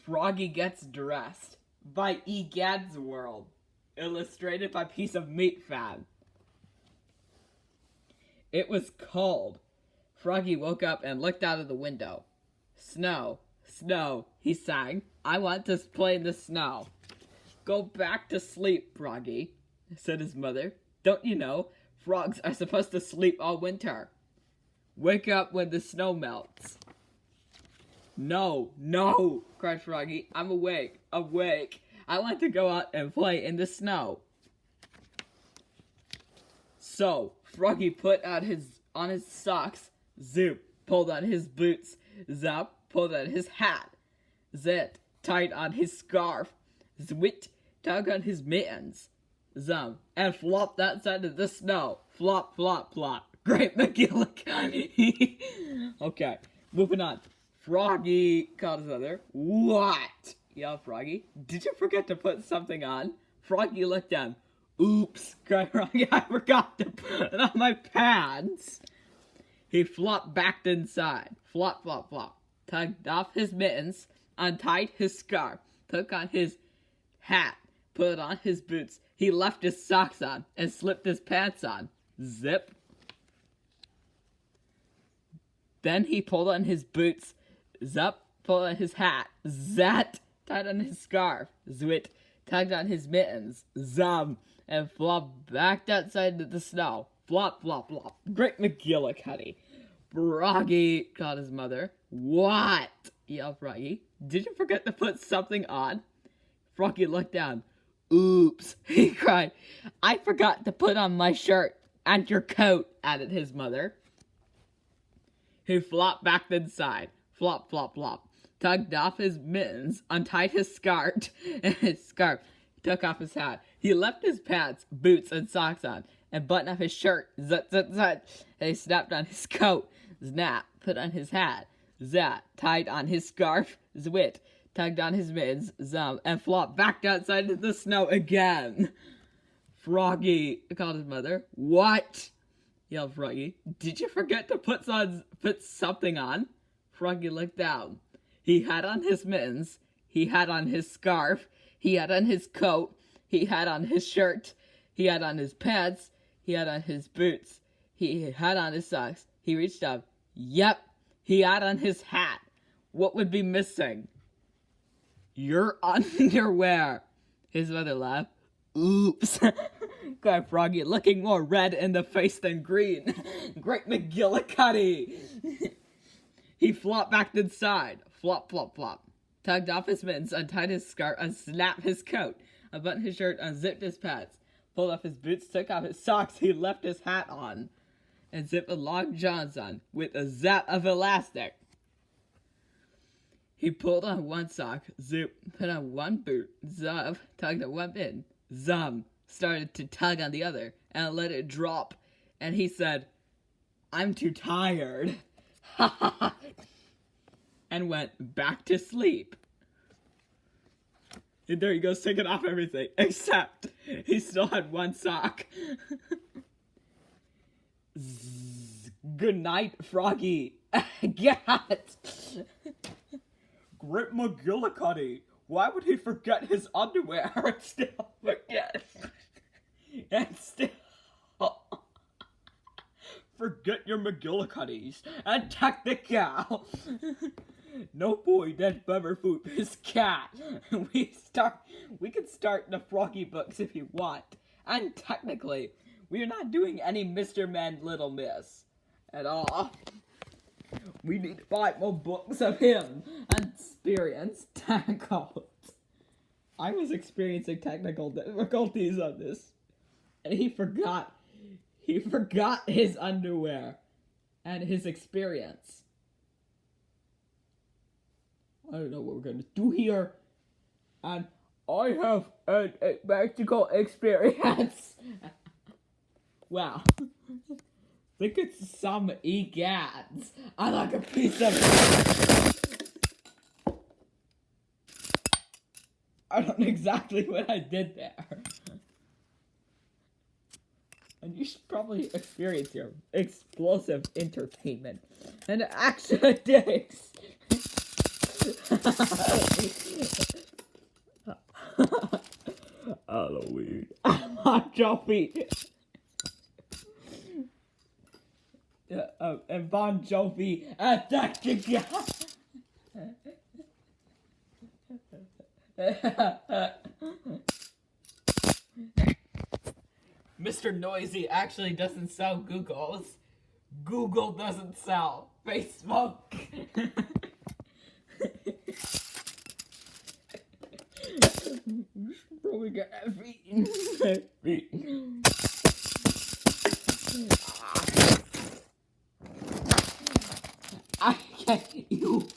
Froggy Gets Dressed by Egad's World. Illustrated by Piece of Meat Fan. It was cold. Froggy woke up and looked out of the window. Snow, snow, he sang. I want to play in the snow. Go back to sleep, Froggy, said his mother. Don't you know, frogs are supposed to sleep all winter. Wake up when the snow melts. No, no, cried Froggy. I'm awake, awake. I want to go out and play in the snow. So, Froggy put on his socks. Zoop, pulled on his boots. Zop, pulled on his hat. Zit, tied on his scarf. Zwit, tugged on his mittens. Zum, and flopped outside of the snow. Flop, flop, flop. Great McGillicuddy. Okay, moving on. Froggy called his mother. What? Yelled Froggy. Did you forget to put something on? Froggy looked down. Oops, cried Froggy. I forgot to put on my pants. He flopped back inside. Flop, flop, flop. Tugged off his mittens, untied his scarf, took on his hat, put on his boots. He left his socks on and slipped his pants on. Zip. Then he pulled on his boots. Zup, pulled on his hat. Zat, tied on his scarf. Zwit, tugged on his mittens. Zum, and flopped back outside into the snow. Flop, flop, flop. Great McGillicuddy. Froggy called his mother. What? Yelled Froggy. Did you forget to put something on? Froggy looked down. Oops, he cried. I forgot to put on my shirt and your coat, added his mother. He flopped back inside. Flop, flop, flop. Tugged off his mittens, untied his scarf, took off his hat. He left his pants, boots, and socks on, and buttoned up his shirt. Zut, zut, zut. And he snapped on his coat. Snap, put on his hat. Zat, tied on his scarf. Zwit, tugged on his mittens. Zum, and flopped back outside into the snow again. Froggy called his mother. What? Yelled Froggy. Did you forget to put something on? Froggy looked down. He had on his mittens. He had on his scarf. He had on his coat. He had on his shirt. He had on his pants. He had on his boots. He had on his socks. He reached up. Yep, he had on his hat. What would be missing? Your underwear. His mother laughed. Oops, cried Froggy, looking more red in the face than green. Great McGillicuddy. He flopped back inside. Flop, flop, flop. Tugged off his mittens, untied his scarf, unsnapped his coat, unbuttoned his shirt, unzipped his pants, pulled off his boots, took off his socks. He left his hat on, and zipped a long johns on with a zap of elastic. He pulled on one sock, zoop, put on one boot, zup, tugged on one pin, zum, started to tug on the other, and let it drop, and he said, I'm too tired. Ha ha ha. And went back to sleep. And there he goes, taking off everything, except he still had one sock. Good night, Froggy. Get. Great McGillicuddy. Why would he forget his underwear and still forget? And still forget your McGillicuddies and technical. No boy that ever poop his cat. We can start the Froggy books if you want. And technically, we are not doing any Mr. Man, Little Miss at all. We need 5 more books of him and experience tackled. I was experiencing technical difficulties on this. And he forgot his underwear and his experience. I don't know what we're going to do here. And I have a magical experience. Wow. Think it's some egads. I like a piece of... I don't know exactly what I did there. And you should probably experience your explosive entertainment and action dicks. Halloween. Bon Jovi. And Bon Jovi attacked you. Mr. Noisy actually doesn't sell Googles. Google doesn't sell Facebook. Probably got everything. I can't you